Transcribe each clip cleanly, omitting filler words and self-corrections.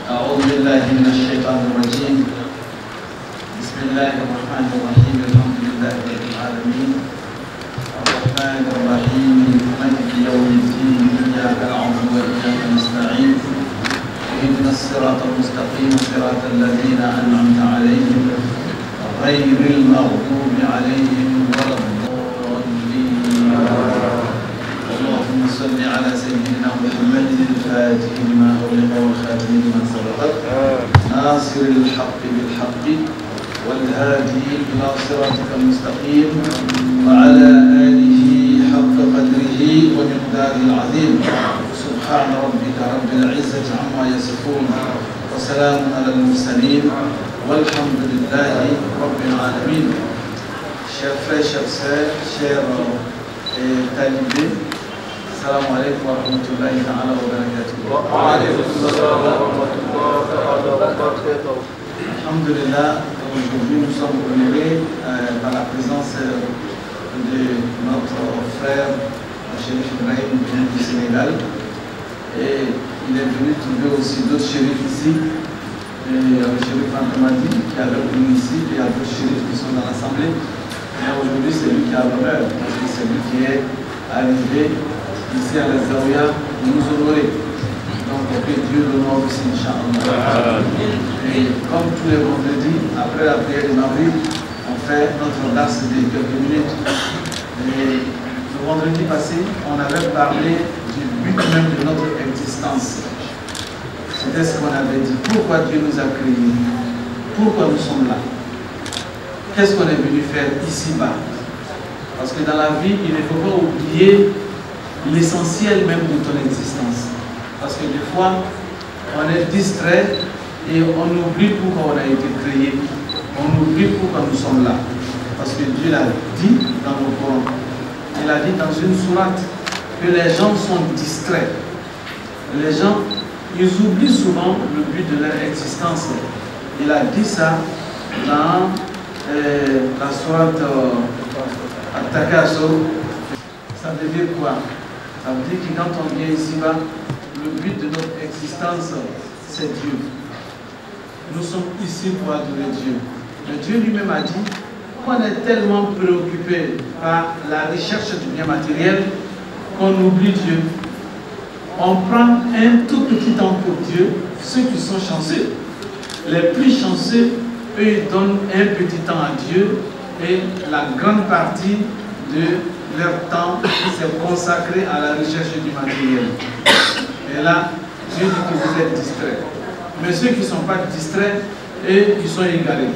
أعوذ بالله من الشيطان الرجيم. بسم الله الرحمن الرحيم. الحمد لله رب العالمين الرحمن الرحيم مالك يوم الدين. إياك نعبد وإياك نستعين. اهدنا الصراط المستقيم صراط الذين أنعمت عليهم غير المغضوب عليهم ولا الضالين. اللهم صل على سيدنا محمد الفاتح لما أغلق والخاتم لما سبق ناصر الحق بالحق والهادي إلى صراطك المستقيم وعلى آله حق قدره ومقداره العظيم. سبحان ربك رب العزة عما يصفون وسلام على المرسلين والحمد لله رب العالمين. Chers frères, chers sœurs, chers talibés, salam alaikum wa rahmatullahi ta'ala wa barakatuh. Wa alaikum salam wa rahmatullahi wa barakatuh. Alhamdulillah, aujourd'hui nous sommes honorés par la présence de notre frère Chérif Ibrahim du Sénégal. Et il est venu trouver aussi d'autres chérifs ici. Et le chérif Antamadi qui est venu ici, et il y a d'autres chérifs qui sont dans l'assemblée. Mais aujourd'hui c'est lui qui a l'honneur, parce que c'est lui qui est arrivé ici à la Zawiya pour nous honorer. Donc que Dieu l'honore aussi, Inch'Allah. Et comme tous les vendredis, après la prière de Maghrib, on fait notre dars de quelques minutes. Et le vendredi passé, on avait parlé du but même de notre existence. C'était ce qu'on avait dit. Pourquoi Dieu nous a créés? Pourquoi nous sommes là? Qu'est-ce qu'on est venu faire ici-bas? Parce que dans la vie, il ne faut pas oublier l'essentiel même de ton existence. Parce que des fois, on est distrait et on oublie pourquoi on a été créé. On oublie pourquoi nous sommes là. Parce que Dieu l'a dit dans le Coran. Il a dit dans une sourate que les gens sont distraits. Les gens, ils oublient souvent le but de leur existence. Il a dit ça dans la sourate At-Takasur. Ça veut dire quoi? Ça veut dire que quand on vient ici-bas, le but de notre existence, c'est Dieu. Nous sommes ici pour adorer Dieu. Mais Dieu lui-même a dit qu'on est tellement préoccupé par la recherche du bien matériel qu'on oublie Dieu. On prend un tout petit temps pour Dieu. Ceux qui sont chanceux, les plus chanceux, eux, ils donnent un petit temps à Dieu et la grande partie de leur temps c'est consacré à la recherche du matériel. Et là, Dieu dit que vous êtes distraits. Mais ceux qui ne sont pas distraits, et ils sont égarés.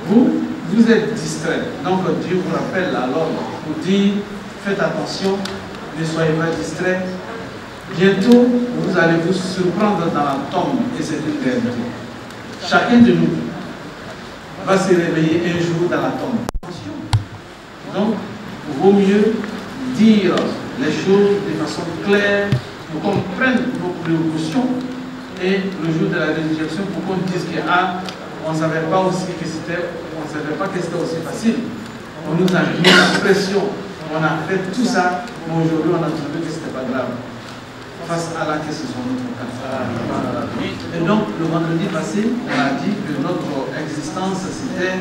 Vous êtes distraits. Donc Dieu vous rappelle alors pour dire, faites attention, ne soyez pas distraits. Bientôt, vous allez vous surprendre dans la tombe et c'est une réalité. Chacun de nous va se réveiller un jour dans la tombe. Donc, il vaut mieux dire les choses de façon claire pour qu'on prenne nos précautions et le jour de la résurrection pour qu'on dise que on ne savait pas aussi que c'était, on ne savait pas que c'était aussi facile. On nous a mis la pression, on a fait tout ça, mais aujourd'hui on a trouvé que ce n'était pas grave. Face à la question de notre cas. Et donc le vendredi passé, on a dit que notre existence, c'était,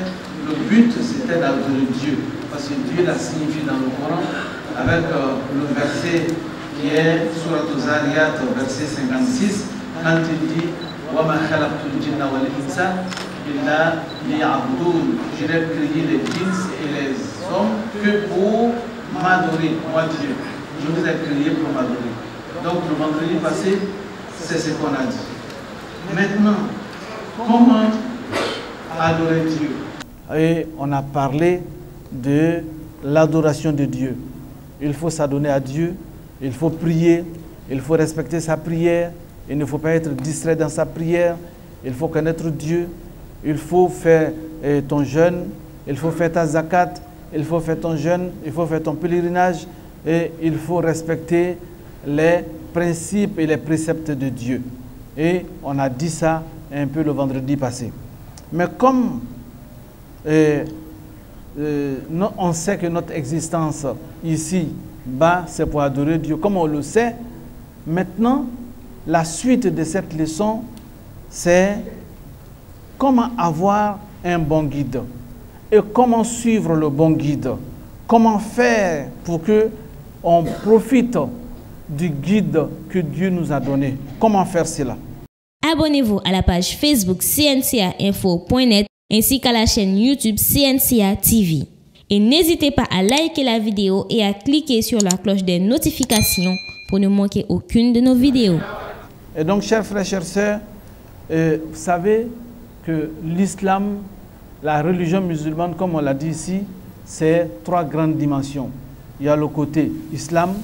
le but c'était d'adorer Dieu. Parce que Dieu l'a signifié dans le Coran avec le verset qui est Surat Zariyat, verset 56, quand il dit وَمَا خَلَقْتُ الْجِنَّ وَالْإِنسَ إِلَّا لِيَعْبُدُونَ. Je n'ai créé les djinns et les hommes que pour m'adorer, moi Dieu. Je vous ai créé pour m'adorer. Donc le vendredi passé, c'est ce qu'on a dit. Maintenant, comment adorer Dieu? Et on a parlé de l'adoration de Dieu. Il faut s'adonner à Dieu, il faut prier, il faut respecter sa prière, il ne faut pas être distrait dans sa prière, il faut connaître Dieu, il faut faire ton jeûne, il faut faire ta zakat, il faut faire ton jeûne, il faut faire ton pèlerinage et il faut respecter les principes et les préceptes de Dieu. Et on a dit ça un peu le vendredi passé. Mais comme on sait que notre existence ici-bas, c'est pour adorer Dieu, comme on le sait, maintenant, la suite de cette leçon, c'est comment avoir un bon guide et comment suivre le bon guide. Comment faire pour que on profite du guide que Dieu nous a donné. Comment faire cela? Abonnez-vous à la page Facebook cncainfo.net ainsi qu'à la chaîne YouTube CNCA TV. Et n'hésitez pas à liker la vidéo et à cliquer sur la cloche des notifications pour ne manquer aucune de nos vidéos. Et donc, chers frères, chères sœurs, vous savez que l'islam, la religion musulmane, comme on l'a dit ici, c'est 3 grandes dimensions. Il y a le côté islam,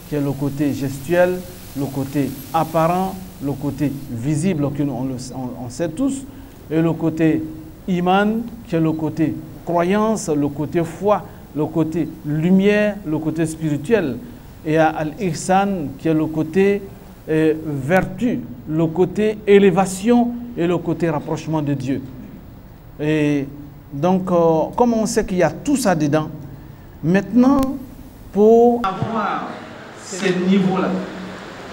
qui est le côté gestuel, le côté apparent, le côté visible, on sait tous, et le côté iman, qui est le côté croyance, le côté foi, le côté lumière, le côté spirituel. Et il y a al-ihsan, qui est le côté vertu, le côté élévation et le côté rapprochement de Dieu. Et donc, comme on sait qu'il y a tout ça dedans, maintenant, pour avoir ces niveaux-là,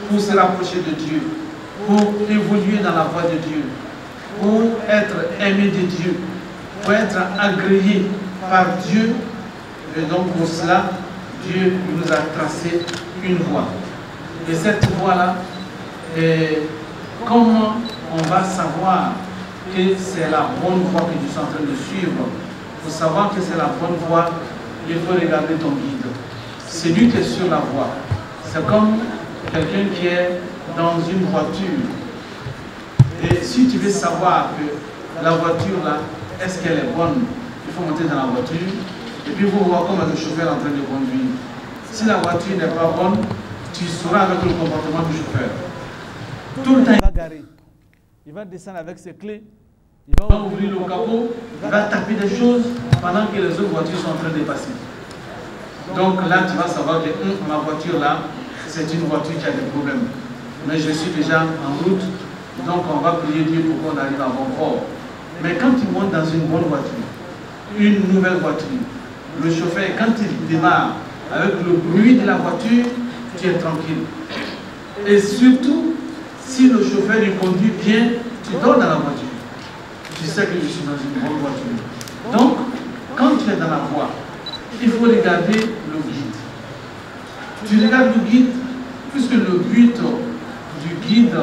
pour se rapprocher de Dieu, pour évoluer dans la voie de Dieu, pour être aimé de Dieu, pour être agréé par Dieu, et donc pour cela, Dieu nous a tracé une voie. Et cette voie-là, comment on va savoir que c'est la bonne voie que je suis en train de suivre? Pour savoir que c'est la bonne voie, il faut regarder ton guide. C'est lui qui est sur la voie. C'est comme quelqu'un qui est dans une voiture. Et si tu veux savoir que la voiture là, est-ce qu'elle est bonne, il faut monter dans la voiture et puis il faut voir comment le chauffeur est en train de conduire. Si la voiture n'est pas bonne, tu sauras avec le comportement du chauffeur. Tout le temps, il va garer. Il va descendre avec ses clés. Il va ouvrir le capot. Il va taper des choses pendant que les autres voitures sont en train de passer. Donc là, tu vas savoir que ma voiture là, c'est une voiture qui a des problèmes. Mais je suis déjà en route. Donc on va prier Dieu pour qu'on arrive à bon port. Mais quand tu montes dans une bonne voiture, une nouvelle voiture, le chauffeur, quand il démarre avec le bruit de la voiture, tu es tranquille. Et surtout, si le chauffeur il conduit bien, tu dors dans la voiture. Tu sais que je suis dans une bonne voiture. Donc, quand tu es dans la voie, il faut regarder le guide. Tu regardes le guide, puisque le but du guide,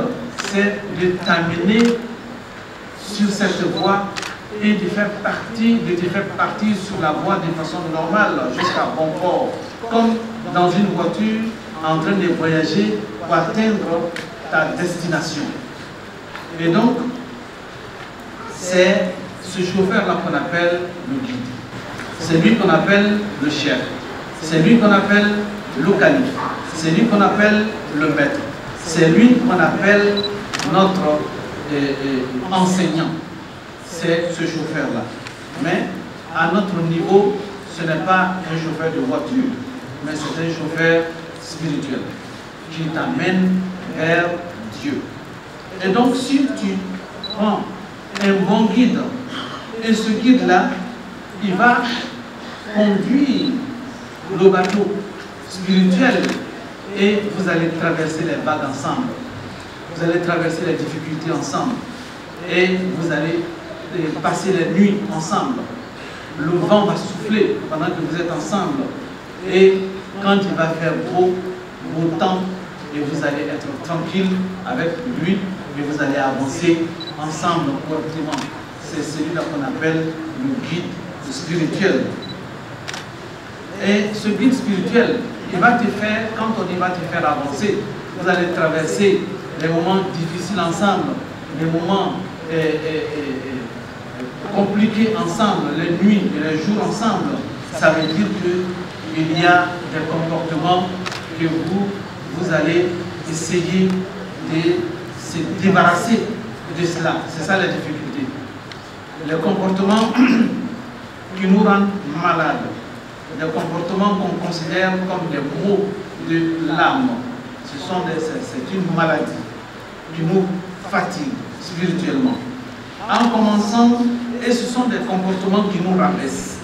c'est de t'amener sur cette voie et de faire partie sur la voie de façon normale jusqu'à bon port. Comme dans une voiture en train de voyager pour atteindre ta destination. Et donc, c'est ce chauffeur-là qu'on appelle le guide. C'est lui qu'on appelle le chef. C'est lui qu'on appelle le calife. C'est lui qu'on appelle le maître. C'est lui qu'on appelle notre enseignant. C'est ce chauffeur-là. Mais à notre niveau, ce n'est pas un chauffeur de voiture, mais c'est un chauffeur spirituel qui t'amène vers Dieu. Et donc, si tu prends un bon guide, et ce guide-là, il va conduire le bateau spirituel et vous allez traverser les vagues ensemble. Vous allez traverser les difficultés ensemble et vous allez passer les nuits ensemble. Le vent va souffler pendant que vous êtes ensemble et quand il va faire beau temps et vous allez être tranquille avec lui et vous allez avancer ensemble correctement. C'est celui-là qu'on appelle le guide spirituel. Et ce guide spirituel, il va te faire, quand on y va te faire avancer, vous allez traverser les moments difficiles ensemble, les moments compliqués ensemble, les nuits et les jours ensemble. Ça veut dire qu'il y a des comportements que vous allez essayer de se débarrasser de cela. C'est ça la difficulté. Les comportements qui nous rendent malades, des comportements qu'on considère comme des maux de l'âme. C'est une maladie qui nous fatigue spirituellement. En commençant, et ce sont des comportements qui nous rabaissent.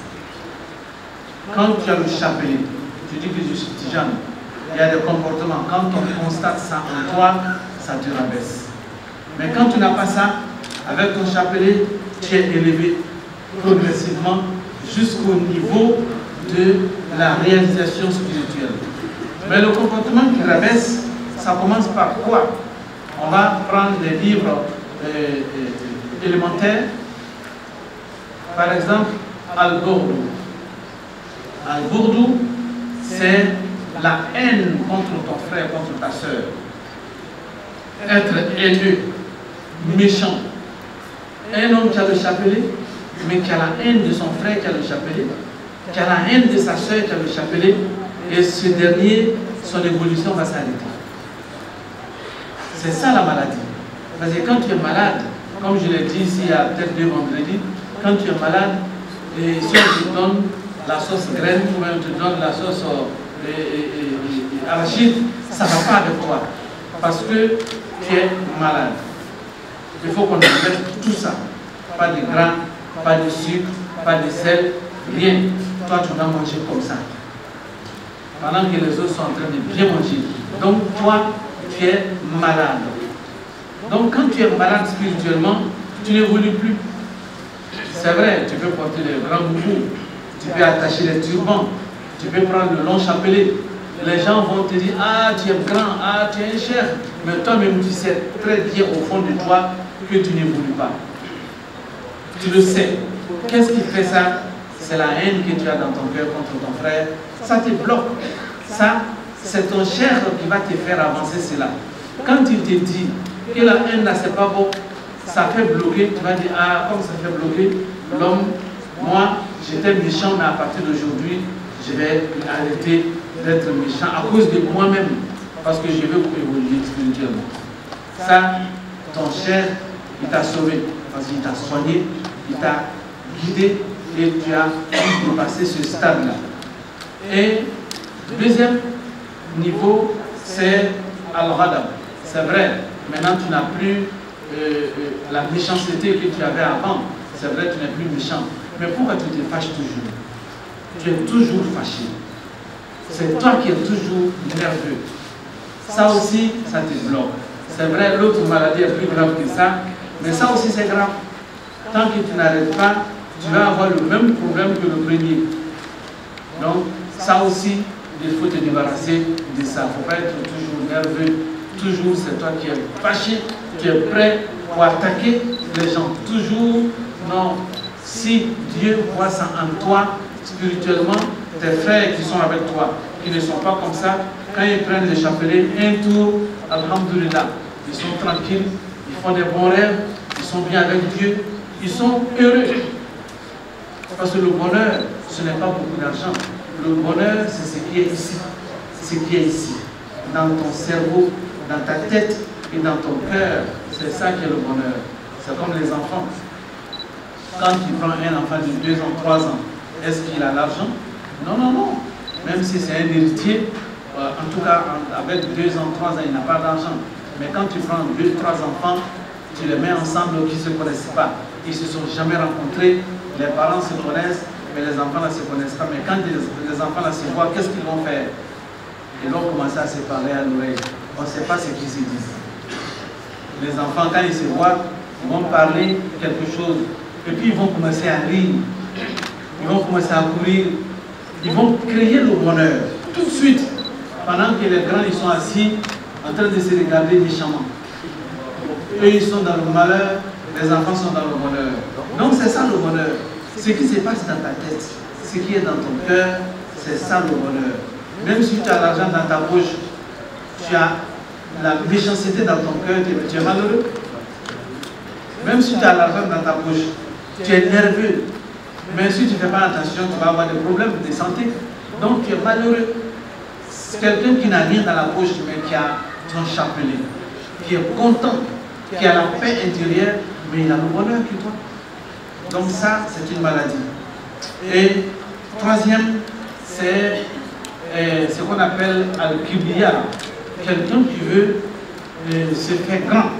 Quand tu as le chapelet, tu dis que je suis Tijane, il y a des comportements, quand on constate ça en toi, ça te rabaisse. Mais quand tu n'as pas ça, avec ton chapelet, tu es élevé progressivement jusqu'au niveau de la réalisation spirituelle. Mais le comportement qui rabaisse, ça commence par quoi? On va prendre les livres élémentaires. Par exemple, Al-Bourdou. Al-Bourdou, c'est la haine contre ton frère, contre ta soeur. Être haineux, méchant. Un homme qui a le chapelet, mais qui a la haine de son frère qui a le chapelet, qui a la haine de sa soeur qui a le chapelet, et ce dernier, son évolution va s'arrêter. C'est ça la maladie. Parce que quand tu es malade, comme je l'ai dit ici il y a peut-être 2 vendredis, quand tu es malade, et si on te donne la sauce graine ou on te donne la sauce arachide, ça ne va pas avec toi. Parce que tu es malade. Il faut qu'on enlève tout ça. Pas de gras, pas de sucre, pas de sel, rien. Toi, tu dois manger comme ça. Pendant que les autres sont en train de bien manger. Donc, toi, tu es malade. Donc, quand tu es malade spirituellement, tu n'évolues plus. C'est vrai, tu peux porter les grands boubous, tu peux attacher les turbans, tu peux prendre le long chapelet. Les gens vont te dire, ah, tu es grand, ah, tu es un chef. Mais toi-même, tu sais très bien au fond de toi que tu n'évolues pas. Tu le sais. Qu'est-ce qui fait ça? C'est la haine que tu as dans ton cœur contre ton frère. Ça te bloque. Ça, c'est ton chair qui va te faire avancer cela. Quand il te dit que la haine, là, c'est pas bon, ça fait bloquer, tu vas dire, ah, comme ça fait bloquer, l'homme, moi, j'étais méchant, mais à partir d'aujourd'hui, je vais arrêter d'être méchant à cause de moi-même, parce que je veux évoluer spirituellement. Ça, ton cher, il t'a sauvé, parce qu'il t'a soigné, il t'a guidé, et tu as pu dépasser ce stade-là. Et deuxième niveau, c'est Al-Ghadab. C'est vrai, maintenant tu n'as plus la méchanceté que tu avais avant. C'est vrai, tu n'es plus méchant. Mais pourquoi tu te fâches toujours? Tu es toujours fâché. C'est toi qui es toujours nerveux. Ça aussi, ça te bloque. C'est vrai, l'autre maladie est plus grave que ça, mais ça aussi c'est grave. Tant que tu n'arrêtes pas, tu vas avoir le même problème que le premier. Donc, ça aussi, il faut te débarrasser de ça. Il ne faut pas être toujours nerveux. Toujours, c'est toi qui es fâché, qui es prêt pour attaquer les gens. Toujours, non. Si Dieu voit ça en toi, spirituellement, tes frères qui sont avec toi, qui ne sont pas comme ça, quand ils prennent le chapelet, un tour, alhamdoulilah, ils sont tranquilles, ils font des bons rêves, ils sont bien avec Dieu, ils sont heureux. Parce que le bonheur, ce n'est pas beaucoup d'argent. Le bonheur, c'est ce qui est ici. C'est ce qui est ici. Dans ton cerveau, dans ta tête et dans ton cœur. C'est ça qui est le bonheur. C'est comme les enfants. Quand tu prends un enfant de 2 ans, 3 ans, est-ce qu'il a l'argent? Non, non, non. Même si c'est un héritier, en tout cas, avec 2 ans, 3 ans, il n'a pas d'argent. Mais quand tu prends 2, 3 enfants, tu les mets ensemble qui ne se connaissent pas. Ils ne se sont jamais rencontrés. Les parents se connaissent, mais les enfants ne se connaissent pas. Mais quand les enfants là se voient, qu'est-ce qu'ils vont faire? Ils vont commencer à se parler à l'oreille. On ne sait pas ce qu'ils se disent. Les enfants, quand ils se voient, ils vont parler quelque chose. Et puis ils vont commencer à rire. Ils vont commencer à courir. Ils vont créer le bonheur. Tout de suite. Pendant que les grands, ils sont assis, en train de se regarder méchamment. Eux, ils sont dans le malheur. Les enfants sont dans le bonheur. Donc c'est ça le bonheur. Ce qui se passe dans ta tête, ce qui est dans ton cœur, c'est ça le bonheur. Même si tu as l'argent dans ta poche, tu as la méchanceté dans ton cœur, tu es malheureux. Même si tu as l'argent dans ta poche, tu es nerveux. Mais si tu ne fais pas attention, tu vas avoir des problèmes de santé. Donc tu es malheureux. C'est quelqu'un qui n'a rien dans la poche, mais qui a ton chapelet, qui est content, qui a la paix intérieure, mais il a le bonheur que toi. Donc ça, c'est une maladie. Et troisième, c'est ce qu'on appelle al-kibriya. Quelqu'un qui veut se faire grand.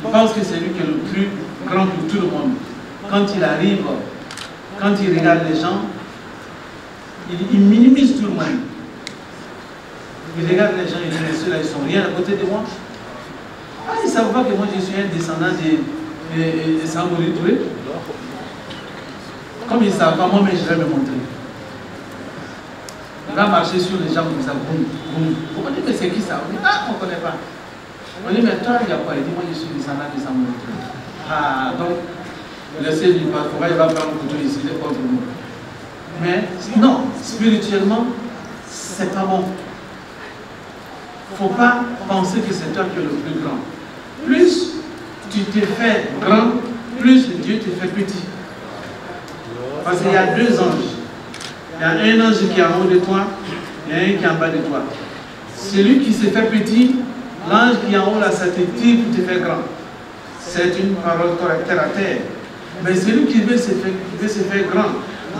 Il pense que c'est lui qui est le plus grand que tout le monde. Quand il arrive, quand il regarde les gens, il minimise tout le monde. Il regarde les gens, il dit, ceux-là, ils sont rien à côté de moi. savent pas que moi je suis un descendant de Samori Touré? Comme ils ne savent pas, moi-même je vais me montrer. Il va marcher sur les gens comme ça, boum, boum. On dit, mais c'est qui ça? On dit, ah, on ne connaît pas. On dit, mais toi, il y a quoi? Il dit, moi je suis descendant de Samori Touré. Ah, donc, laissez-lui pas, il va prendre le couteau ici, il est contre nous. Mais non, spirituellement, c'est pas bon. Il ne faut pas penser que c'est toi qui es le plus grand. Plus tu te fais grand, plus Dieu te fait petit. Parce qu'il y a deux anges. Il y a un ange qui est en haut de toi, et un qui est en bas de toi. Celui qui se fait petit, l'ange qui est en haut là, ça te tire pour te faire grand. C'est une parole terre à terre. Mais celui qui veut se faire grand,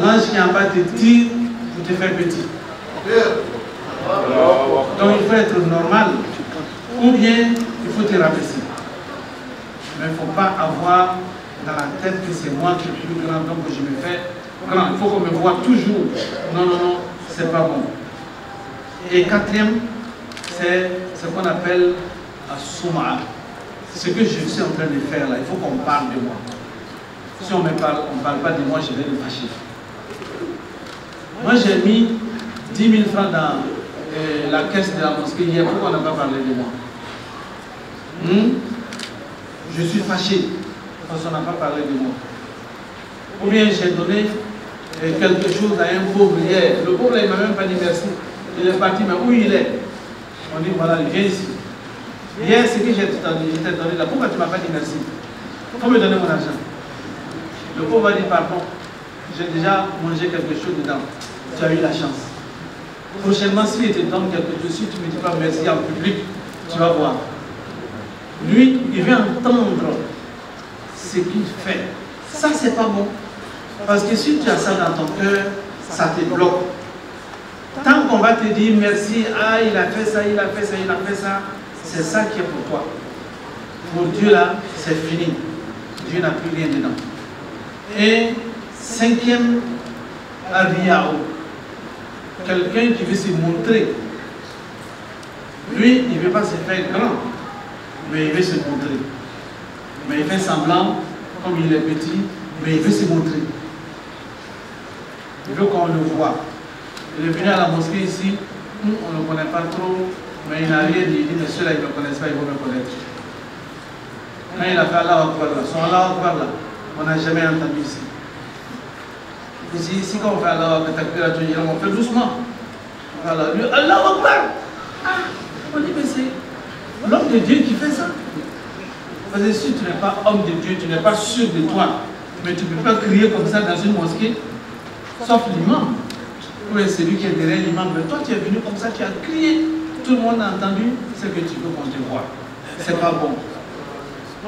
l'ange qui est en bas te tire pour te faire petit. Donc il faut être normal, ou bien il faut te rabaisser. Mais il ne faut pas avoir dans la tête que c'est moi qui suis plus grand, donc je me fais grand. Il faut qu'on me voit toujours. Non, non, non, c'est pas bon. Et quatrième, c'est ce qu'on appelle la souma. Ce que je suis en train de faire là, il faut qu'on parle de moi. Si on ne parle pas de moi, je vais le fâcher. Moi j'ai mis 10 000 francs dans la caisse de la mosquée hier. Pourquoi on n'a pas parlé de moi? Je suis fâché parce qu'on n'a pas parlé de moi. Ou bien j'ai donné quelque chose à un pauvre hier. Le pauvre il ne m'a même pas dit merci. Il est parti, mais où il est? On dit voilà, il vient ici. Hier, ce que je t'ai donné là, pourquoi tu ne m'as pas dit merci? Il faut me donner mon argent. Le pauvre va dire pardon, j'ai déjà mangé quelque chose dedans. Tu as eu la chance. Prochainement, s'il te donne quelque chose, si tu ne me dis pas merci en public, tu vas voir. Lui, il veut entendre ce qu'il fait. Ça, c'est pas bon. Parce que si tu as ça dans ton cœur, ça te bloque. Tant qu'on va te dire merci, ah, il a fait ça, il a fait ça, il a fait ça, c'est ça qui est pour toi. Pour Dieu, là, c'est fini. Dieu n'a plus rien dedans. Et cinquième, Ariao. Quelqu'un qui veut se montrer. Lui, il ne veut pas se faire grand, mais il veut se montrer. Mais il fait semblant, comme il est petit, mais il veut se montrer. Il veut qu'on le voit. Il est venu à la mosquée ici, on ne le connaît pas trop, mais il n'a rien dit. Il dit, mais ceux-là, ils ne me connaissent pas, ils vont me connaître. Quand il a fait Allah Akbar là, son Allah Akbar là, on n'a jamais entendu ici. Ici, quand on fait Allah Akbar, on fait doucement. Voilà, lui, Allah Akbar. Ah, on dit, mais c'est l'homme de Dieu qui fait ça. Parce que si tu n'es pas homme de Dieu, tu n'es pas sûr de toi, mais tu ne peux pas crier comme ça dans une mosquée, sauf l'imam. Ou celui qui est derrière l'imam, mais toi tu es venu comme ça, tu as crié, tout le monde a entendu ce que tu veux qu'on te voit. C'est pas bon.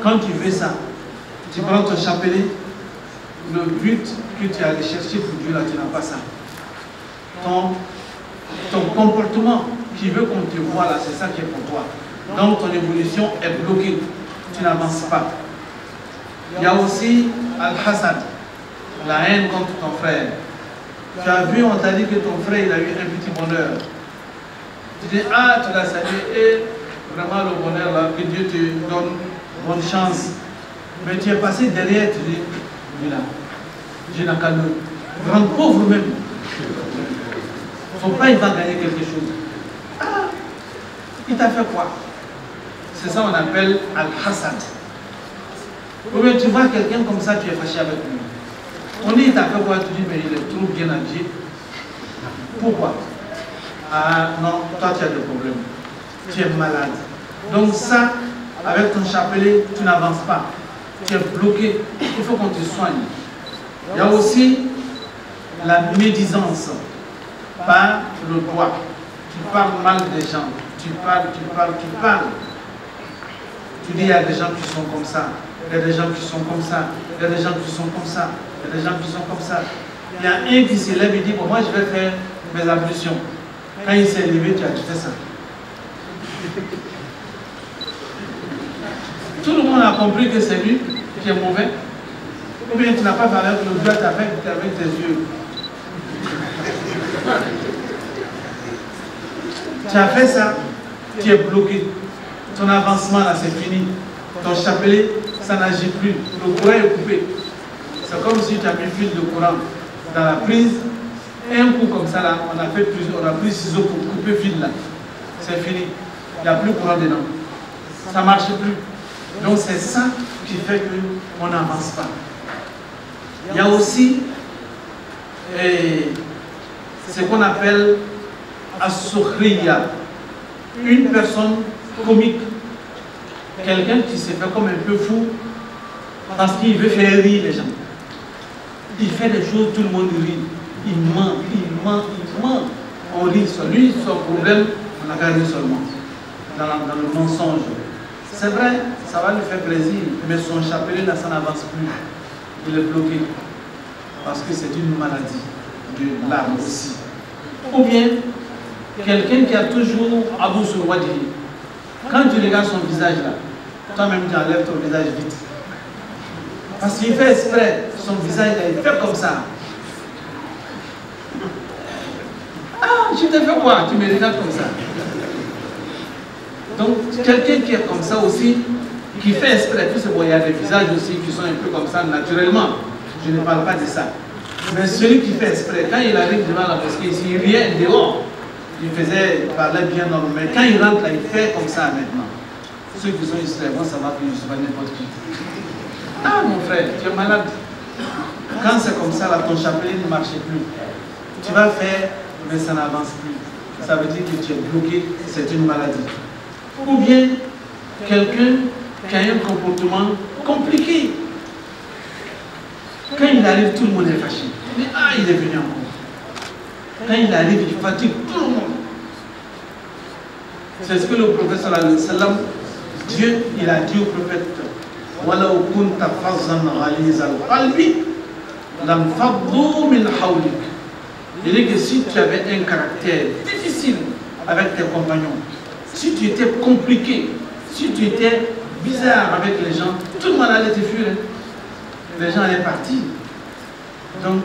Quand tu veux ça, tu prends ton chapelet, le but que tu as allé chercher pour Dieu là, tu n'as pas ça. Ton comportement qui veut qu'on te voit là, c'est ça qui est pour toi. Donc ton évolution est bloquée, tu n'avances pas. Il y a aussi Al-Hasad, la haine contre ton frère. Tu as vu, on t'a dit que ton frère il a eu un petit bonheur. Tu dis, ah, tu l'as salué, et vraiment le bonheur là, que Dieu te donne bonne chance. Mais tu es passé derrière, tu dis, lui là, je n'ai qu'à le rendre pauvre même. Son frère il va gagner quelque chose. Ah, il t'a fait quoi? C'est ça qu'on appelle Al-Hasad. Ou bien tu vois quelqu'un comme ça, tu es fâché avec lui. On dit, il t'a fait quoi? Tu dis, mais il est trop bien habillé. Pourquoi? Ah non, toi tu as des problèmes. Tu es malade. Donc ça, avec ton chapelet, tu n'avances pas. Tu es bloqué. Il faut qu'on te soigne. Il y a aussi la médisance par le doigt. Tu parles mal des gens. Tu parles. Tu dis, il y a des gens qui sont comme ça. Il y a des gens qui sont comme ça. Il y a des gens qui sont comme ça. Il y a des gens qui sont comme ça. Il y a un qui se lève et dit, bon, moi je vais faire mes ablutions. Quand il s'est levé, tu as fait ça. Tout le monde a compris que c'est lui qui est mauvais. Ou bien tu n'as pas fait avec le doigt, tu as fait avec tes yeux. Tu as fait ça, tu es bloqué. Ton avancement là, c'est fini. ton chapelet, ça n'agit plus. Le courant est coupé. C'est comme si tu as mis le fil de courant dans la prise. Un coup comme ça, là, on a pris ciseaux pour couper le fil là. C'est fini. Il n'y a plus de courant dedans. Ça ne marche plus. Donc c'est ça qui fait qu'on n'avance pas. Il y a aussi ce qu'on appelle as-sukhriya, une personne comique, quelqu'un qui se fait comme un peu fou parce qu'il veut faire rire les gens. Il fait des choses, tout le monde rit. Il ment. On rit sur lui, son problème, on a gagné seulement dans le mensonge. C'est vrai, ça va lui faire plaisir, mais son chapelet là, ça n'avance plus. Il est bloqué parce que c'est une maladie de l'âme aussi. Ou bien quelqu'un qui a toujours Abou sur Wadi. Quand tu regardes son visage là, toi-même tu enlèves ton visage vite. Parce qu'il fait exprès, son visage là, il fait comme ça. Ah, je t'ai fait quoi? Tu me regardes comme ça. Donc, quelqu'un qui est comme ça aussi, qui fait exprès, tout ce il y a des visages aussi qui sont un peu comme ça naturellement. Je ne parle pas de ça. Mais celui qui fait exprès, quand il arrive devant la mosquée, il riait dehors. Il parlait bien normal. Mais quand il rentre là, il fait comme ça maintenant. Ceux qui sont ici, moi ça va que je ne suis pas n'importe qui. Ah mon frère, tu es malade. Quand c'est comme ça, là, ton chapelet ne marche plus. Tu vas faire, mais ça n'avance plus. Ça veut dire que tu es bloqué, c'est une maladie. Ou bien quelqu'un qui a un comportement compliqué. Quand il arrive, tout le monde est fâché. Il dit, ah, il est venu encore. Quand il arrive, il fatigue tout le monde. C'est ce que le prophète sallallahu alayhi wa sallam, Dieu, il a dit au prophète, وَلَوْ كُنْتَ فَظًّا غَلِيظَ الْقَلْبِ لَانْفَضُّوا مِنْ حَوْلِكَ. Il dit que si tu avais un caractère difficile avec tes compagnons, si tu étais compliqué, si tu étais bizarre avec les gens, tout le monde allait te fuir. Les gens allaient partir. Donc,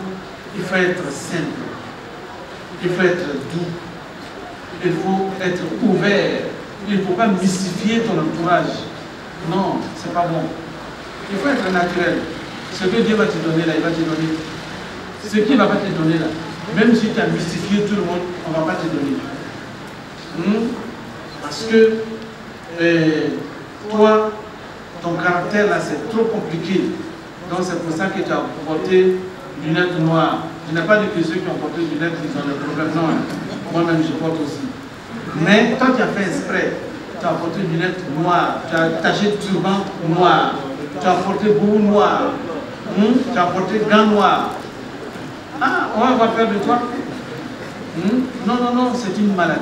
il faut être simple. Il faut être doux. Il faut être ouvert. Il ne faut pas mystifier ton entourage. Non, c'est pas bon. Il faut être naturel. Ce que Dieu va te donner là, il va te donner. Ce qu'il ne va pas te donner là, même si tu as mystifié tout le monde, on ne va pas te donner. Parce que toi, ton caractère là, c'est trop compliqué. Donc c'est pour ça que tu as porté des lunettes noires. Je n'ai pas dit que ceux qui ont porté des lunettes, ils ont des problèmes. Non, moi-même je porte aussi. Mais toi tu as fait exprès. Tu as porté des lunettes noires. Tu as taché de turban noir. Tu as porté boubou noir. Tu as porté gants noirs. Ah, on va faire de toi. Non, c'est une maladie.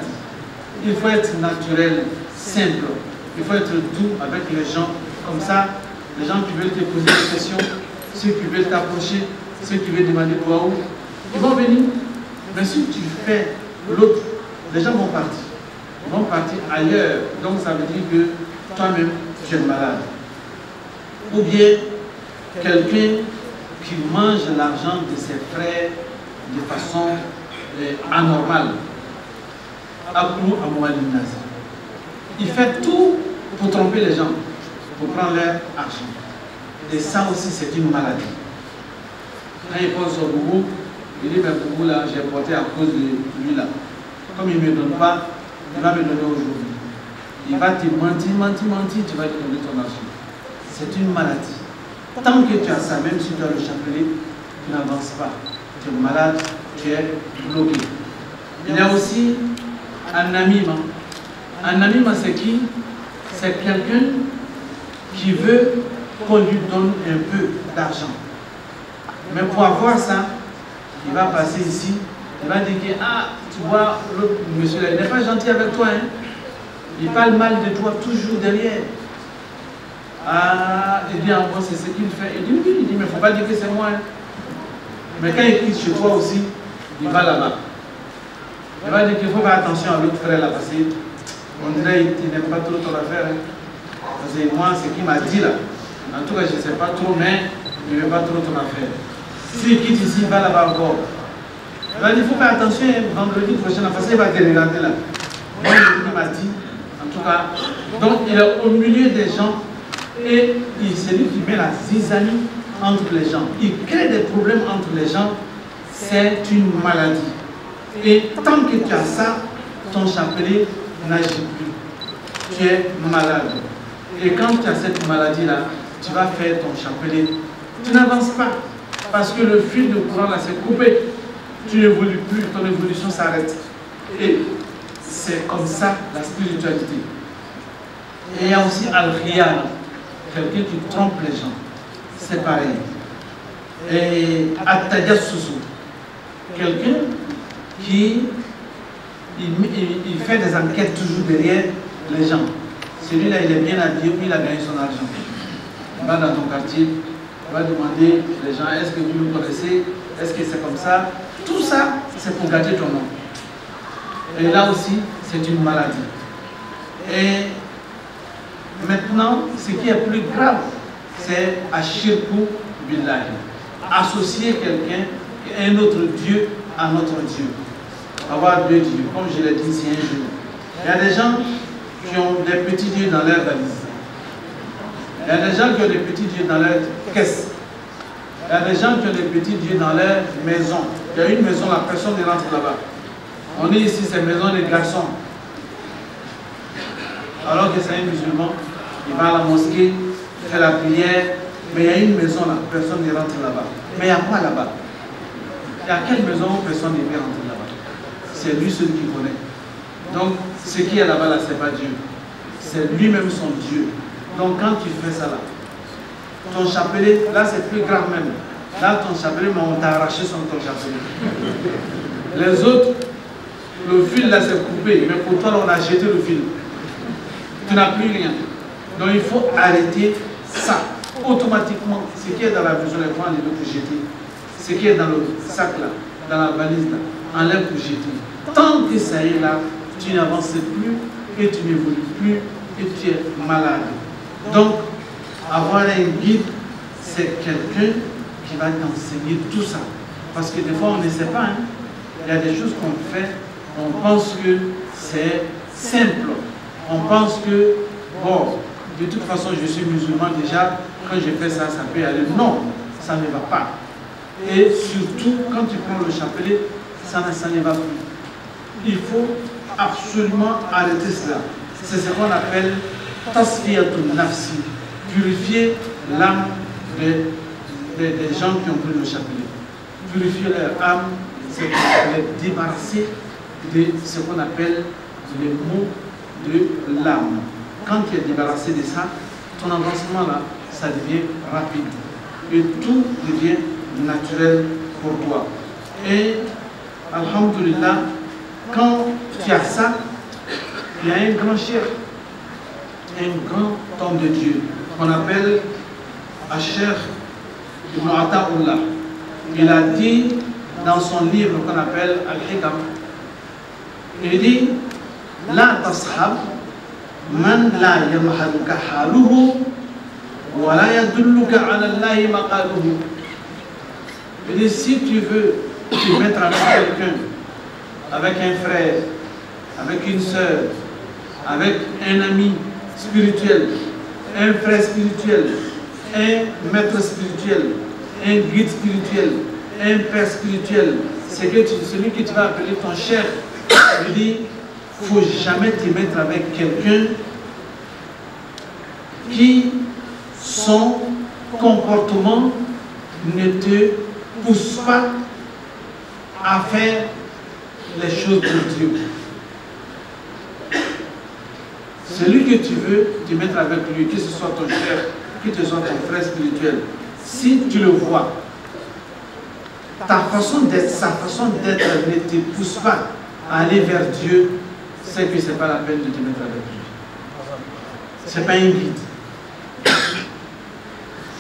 Il faut être naturel, simple. Il faut être doux avec les gens. Comme ça, les gens qui veulent te poser des questions, ceux qui veulent t'approcher, ceux qui veulent demander toi où, ils vont venir. Mais si tu fais l'autre, les gens vont partir. Ils vont partir ailleurs. Donc ça veut dire que toi-même, tu es malade. Ou bien, quelqu'un qui mange l'argent de ses frères de façon anormale. Il fait tout pour tromper les gens, pour prendre leur argent. Et ça aussi, c'est une maladie. Quand il pose son boubou, il dit, mais boubou là, j'ai porté à cause de lui là. Comme il ne me donne pas, il va me donner aujourd'hui. Il va te mentir, tu vas lui donner ton argent. C'est une maladie. Tant que tu as ça, même si tu as le chapelet, tu n'avances pas. Tu es malade, tu es bloqué. Il y a aussi un amima. Un amima, c'est qui? C'est quelqu'un qui veut qu'on lui donne un peu d'argent. Mais pour avoir ça, il va passer ici, il va dire que, ah, tu vois, l'autre monsieur là, il n'est pas gentil avec toi. Hein? Il parle mal de toi toujours derrière. Ah, il dit, en gros, c'est ce qu'il fait. Il dit, oui, il dit, mais il ne faut pas dire que c'est moi. Hein? Mais quand il quitte chez toi aussi, il va là-bas. Il va dire qu'il faut faire attention à l'autre frère là, parce qu'on dirait qu'il n'aime pas trop ton affaire. Hein? Parce que moi, ce qu'il m'a dit là, en tout cas, je ne sais pas trop, mais il ne veut pas trop ton affaire. S'il quitte ici, il va là-bas encore. Il va dire, il faut faire attention, hein, vendredi prochain, parce qu'il va te regarder là. Moi, il m'a dit, en tout cas, donc il est au milieu des gens Et c'est lui qui met la zizanie entre les gens. Il crée des problèmes entre les gens. C'est une maladie. Et tant que tu as ça, ton chapelet n'agit plus. Tu es malade. Et quand tu as cette maladie-là, tu vas faire ton chapelet. Tu n'avances pas. Parce que le fil de courant là s'est coupé. Tu n'évolues plus, ton évolution s'arrête. Et c'est comme ça la spiritualité. Et il y a aussi Al-Khiyana, quelqu'un qui trompe les gens. C'est pareil. Et At-Tajassusu, quelqu'un qui il fait des enquêtes toujours derrière les gens. Celui-là, il est bien habillé, puis il a gagné son argent. Il va dans ton quartier, il va demander les gens, est-ce que vous me connaissez? Est-ce que c'est comme ça? Tout ça, c'est pour gâter ton nom. Et là aussi, c'est une maladie. Et maintenant, ce qui est plus grave, c'est Ashirku Billahi. Associer quelqu'un, un autre Dieu, à notre Dieu. Avoir deux dieux, comme je l'ai dit ici un jour. Il y a des gens qui ont des petits dieux dans leur valise. Il y a des gens qui ont des petits dieux dans leur caisse. Il y a des gens qui ont des petits dieux dans leur maison. Il y a une maison, la personne ne rentre là-bas. On est ici, c'est maison des garçons. Alors que c'est un musulman, il va à la mosquée, il fait la prière, mais il y a une maison là, personne ne rentre là-bas. Mais il y a quoi là-bas? Il y a quelle maison où personne ne peut rentrer là-bas? C'est lui celui qui connaît. Donc, ce qui est là-bas, là, ce n'est pas Dieu. C'est lui-même son Dieu. Donc, quand tu fais ça là, ton chapelet, là, c'est plus grave même. Là, ton chapelet, mais on t'a arraché ton chapelet. Les autres, le fil là, c'est coupé. Mais pour toi, là, on a jeté le fil. Tu n'as plus rien. Donc, il faut arrêter ça. Automatiquement, ce qui est dans la maison, les points, les deux pour jeter. Ce qui est dans le sac là, dans la valise là, enlève pour jeter. Tant que ça est là, tu n'avances plus et tu n'évolues plus et tu es malade. Donc, avoir un guide, c'est quelqu'un qui va t'enseigner tout ça. Parce que des fois, on ne sait pas. Hein. Il y a des choses qu'on fait, on pense que c'est simple. On pense que, bon, de toute façon, je suis musulman déjà, quand je fais ça, ça peut aller. Non, ça ne va pas. Et surtout, quand tu prends le chapelet, ça ne va plus. Il faut absolument arrêter cela. C'est ce qu'on appelle tasfiyatun nafsi, purifier l'âme des gens qui ont pris le chapelet. Purifier leur âme, c'est les débarrasser de ce qu'on appelle les maux de l'âme. Quand tu es débarrassé de ça, ton avancement là, ça devient rapide. Et tout devient naturel pour toi. Et alhamdulillah, quand tu as ça, il y a un grand chef, un grand homme de Dieu, qu'on appelle Cheikh Ibn Ata'ullah. Il a dit dans son livre qu'on appelle Al-Hikam, il dit La tashab man la yamhaduka haluhu wa la yadulluka ala Allahi maqaluhu. Il dit si tu veux te mettre avec quelqu'un, avec un frère, avec une soeur, avec un ami spirituel, un frère spirituel, un maître spirituel, un guide spirituel, un père spirituel, c'est celui que tu vas appeler ton chef. Il dit, il ne faut jamais te mettre avec quelqu'un qui, son comportement ne te pousse pas à faire les choses pour Dieu. Celui que tu veux te mettre avec lui, que ce soit ton chef, que ce soit ton frère spirituel, si tu le vois, ta façon d'être, sa façon d'être ne te pousse pas à aller vers Dieu, c'est que ce n'est pas la peine de te mettre avec lui. Ce n'est pas un guide.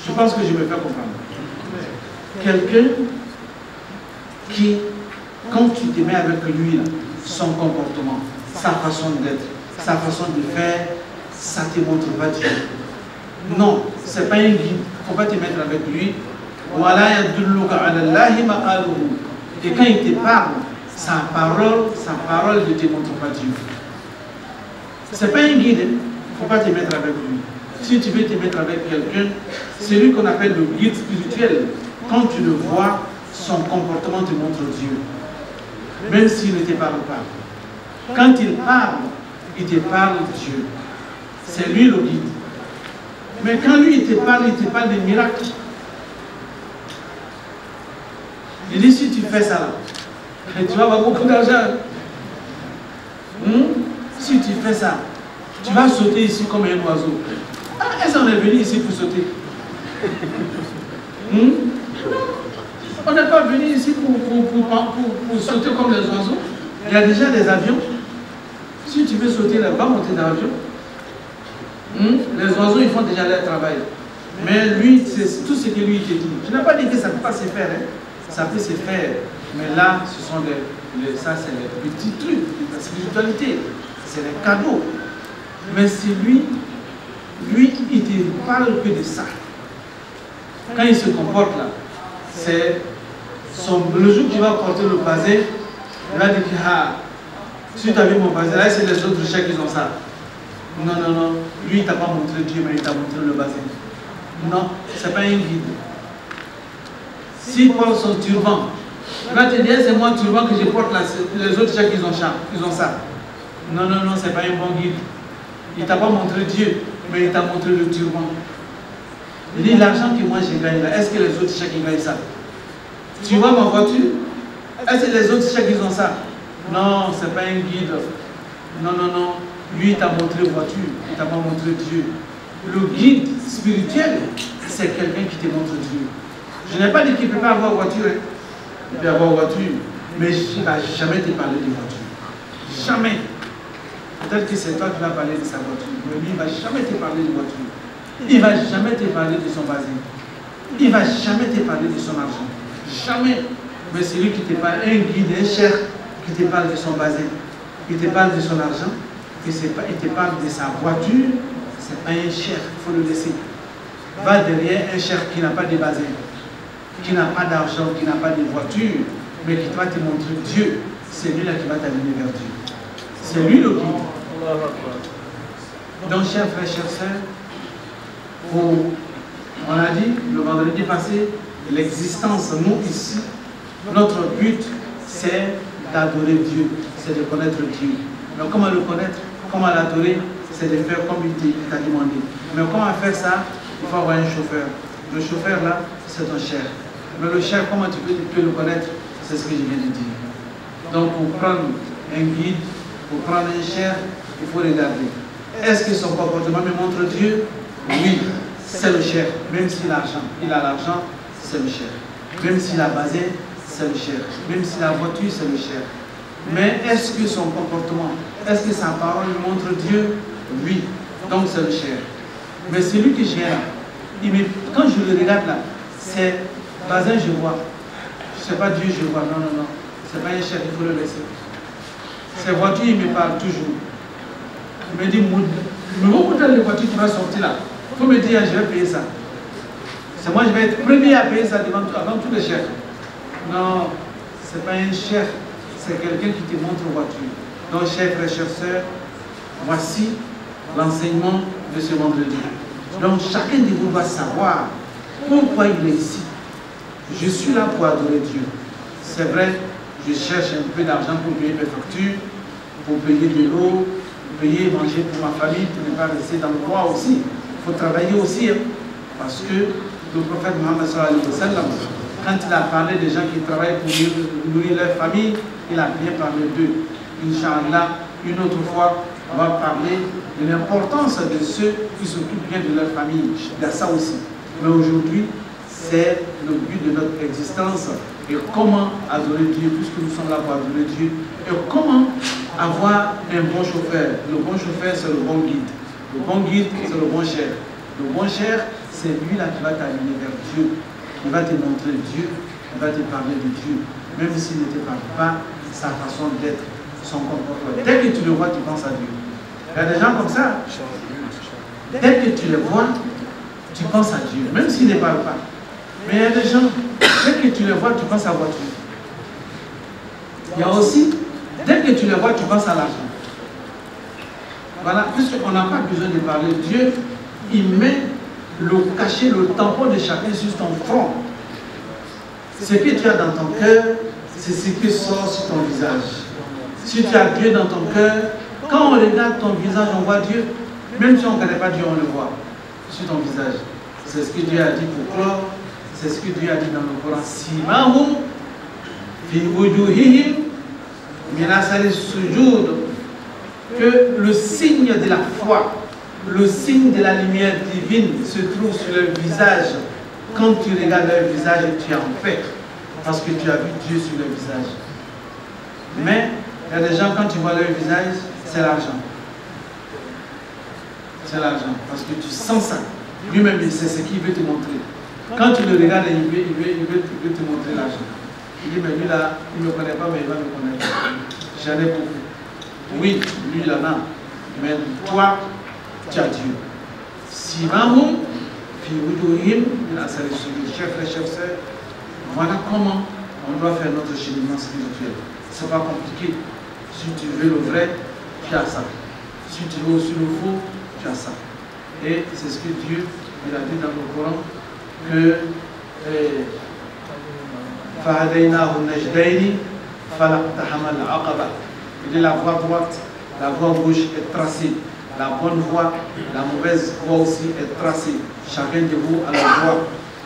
Je pense que je me fais comprendre. Quelqu'un qui, quand tu te mets avec lui, là, son comportement, sa façon d'être, sa façon de faire, ça ne te montre pas Dieu. Non, ce n'est pas un guide. Il ne faut pas te mettre avec lui. Et quand il te parle, sa parole ne te montre pas Dieu. Ce n'est pas un guide. Il ne faut pas te mettre avec lui. Si tu veux te mettre avec quelqu'un, c'est lui qu'on appelle le guide spirituel. Quand tu le vois, son comportement te montre Dieu. Même s'il ne te parle pas. Quand il parle, il te parle Dieu. C'est lui le guide. Mais quand lui il te parle des miracles. Il dit si tu fais ça là, tu vas avoir beaucoup d'argent. Si tu fais ça, tu vas sauter ici comme un oiseau. Ah, est-ce qu'on est venu ici pour sauter? On n'est pas venu ici pour sauter comme les oiseaux. Il y a déjà des avions. Si tu veux sauter là, va monter dans l'avion. Les oiseaux, ils font déjà leur travail. Mais lui, c'est tout ce que lui te dit. Je n'ai pas dit que ça ne peut pas se faire. Hein. Ça peut se faire. Mais là, ce sont ça, c'est les petits trucs. La spiritualité. C'est les cadeaux. Mais c'est lui, il ne parle que de ça. Quand il se comporte là, c'est le jour que tu vas porter le basé, il va dire que si tu as vu mon basé, là c'est les autres chèques qui ont ça. Non, non, non, lui il t'a pas montré Dieu, mais il t'a montré le basé. Non, c'est pas un guide. S'il porte son turban, il va te dire c'est moi le turban que je porte là, les autres chèques ils ont ça. Non, non, non, c'est pas un bon guide. Il t'a pas montré Dieu, mais il t'a montré le turban. Il dit l'argent que moi j'ai gagné là, est-ce que les autres chèques ils gagnent ça? Tu vois ma voiture? Est-ce que les autres chèques ils ont ça? Non, c'est pas un guide. Non, non, non. Lui il t'a montré voiture, il t'a pas montré Dieu. Le guide spirituel, c'est quelqu'un qui te montre Dieu. Je n'ai pas dit qu'il ne peut pas avoir voiture. Hein. Il peut avoir voiture, mais il ne va jamais te parler de voiture. Jamais. Peut-être que c'est toi qui vas parler de sa voiture, mais lui il ne va jamais te parler de voiture. Il ne va jamais te parler de son basé. Il ne va jamais te parler de son argent. Jamais. Mais c'est lui qui te parle, un guide, un cher, qui te parle de son basé. Il te parle de son argent. Il te parle de sa voiture. C'est pas un cher, il faut le laisser. Va derrière un cher qui n'a pas de basé, qui n'a pas d'argent, qui n'a pas de voiture, mais qui va te montrer Dieu. C'est lui là qui va t'amener vers Dieu. C'est lui le guide. Donc, chers frères, chers sœurs, on a dit le vendredi passé, l'existence, nous ici, notre but, c'est d'adorer Dieu, c'est de connaître Dieu. Mais comment le connaître, comment l'adorer, c'est de faire comme il t'a demandé. Mais comment faire ça? Il faut avoir un chauffeur. Le chauffeur là, c'est ton cher. Mais le cher, comment tu peux le connaître? C'est ce que je viens de dire. Donc pour prendre un guide, pour prendre un cher, il faut regarder. Est-ce que son comportement me montre Dieu? Oui, c'est le cher. Même s'il a l'argent, c'est le cher. Même s'il a basé, c'est le cher. Même s'il a voiture, c'est le cher. Mais est-ce que son comportement, est-ce que sa parole lui montre Dieu? Oui, donc c'est le cher. Mais celui que j'ai là, quand je le regarde là, c'est Bazin, je vois. Ce n'est pas Dieu, je vois. Non, non, non. Ce n'est pas un cher, il faut le laisser. Ces voitures, il me parle toujours. Il me dit, mais où est les voitures qui vont sortir là? Il faut me dire, je vais payer ça. C'est moi, je vais être premier à payer ça avant tous les chers. Non, ce n'est pas un cher, c'est quelqu'un qui te montre voiture. Donc, chers frères, chères sœurs, voici l'enseignement de ce vendredi. Donc, chacun de vous va savoir pourquoi il est ici. Je suis là pour adorer Dieu. C'est vrai, je cherche un peu d'argent pour payer mes factures, pour payer de l'eau, pour payer manger pour ma famille, pour ne pas rester dans le bois aussi. Il faut travailler aussi, hein, parce que le prophète Mohammed sallallahu alayhi wa sallam, quand il a parlé des gens qui travaillent pour nourrir leur famille, il a bien parlé d'eux. Inch'Allah, une autre fois, on va parler de l'importance de ceux qui s'occupent bien de leur famille. Il y a ça aussi. Mais aujourd'hui, c'est le but de notre existence. Et comment adorer Dieu, puisque nous sommes là pour adorer Dieu. Et comment avoir un bon chauffeur. Le bon chauffeur, c'est le bon guide. Le bon guide, c'est le bon cher. Le bon cher, c'est lui là qui va t'amener vers Dieu. Il va te montrer Dieu. Il va te parler de Dieu. Même s'il ne te parle pas, sa façon d'être, son comportement. Dès que tu le vois, tu penses à Dieu. Il y a des gens comme ça. Dès que tu les vois, tu penses à Dieu, même s'il ne parle pas. Mais il y a des gens, dès que tu les vois, tu penses à la voiture. Il y a aussi, dès que tu les vois, tu penses à l'argent. Voilà, puisqu'on n'a pas besoin de parler de Dieu, il met le cachet, le tampon de chacun sur ton front. Ce que tu as dans ton cœur, c'est ce qui sort sur ton visage. Si tu as Dieu dans ton cœur, quand on regarde ton visage, on voit Dieu. Même si on ne connaît pas Dieu, on le voit sur ton visage. C'est ce que Dieu a dit pour clore. C'est ce que Dieu a dit dans le Coran. Simahum fi wujuhihim min asari sujud. Que le signe de la foi, le signe de la lumière divine se trouve sur leur visage. Quand tu regardes leur visage, tu es en paix. Parce que tu as vu Dieu sur leur visage. Mais il y a des gens, quand tu vois leur visage, c'est l'argent. C'est l'argent. Parce que tu sens ça. Lui-même, c'est ce qu'il veut te montrer. Quand tu le regardes, il veut te montrer l'argent. Il dit, mais lui là, il ne me connaît pas, mais il va me connaître. J'en ai beaucoup. Oui, lui il en a. Mais toi, tu as Dieu. Simahum fi wujuhihim min asari sujud. Chers frères, chers sœurs, voilà comment on doit faire notre cheminement spirituel. Ce n'est pas compliqué. Si tu veux le vrai, tu as ça. Si tu veux aussi le faux, tu as ça. Et c'est ce que Dieu il a dit dans le Coran que Fahadaynahu najdaini falaqtahama al-aqaba. Il dit la voie droite, la voie gauche est tracée. La bonne voie, la mauvaise voie aussi est tracée. Chacun de vous a la voie,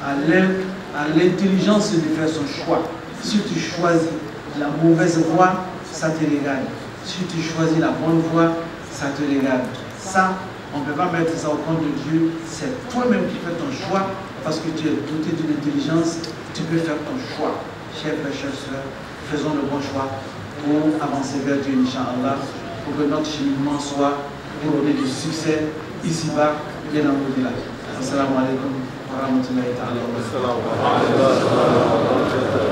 à l'intelligence de faire son choix. Si tu choisis la mauvaise voie, ça te regarde. Si tu choisis la bonne voie, ça te regarde. Ça, on ne peut pas mettre ça au compte de Dieu. C'est toi-même qui fais ton choix parce que tu es doté d'une intelligence. Tu peux faire ton choix. Chers frères, chères sœurs, faisons le bon choix pour avancer vers Dieu, Inch'Allah, pour que notre cheminement soit couronné de succès ici-bas et dans l'au-delà. Assalamu alaikum wa rahmatullahi ta'ala wa barakatuh.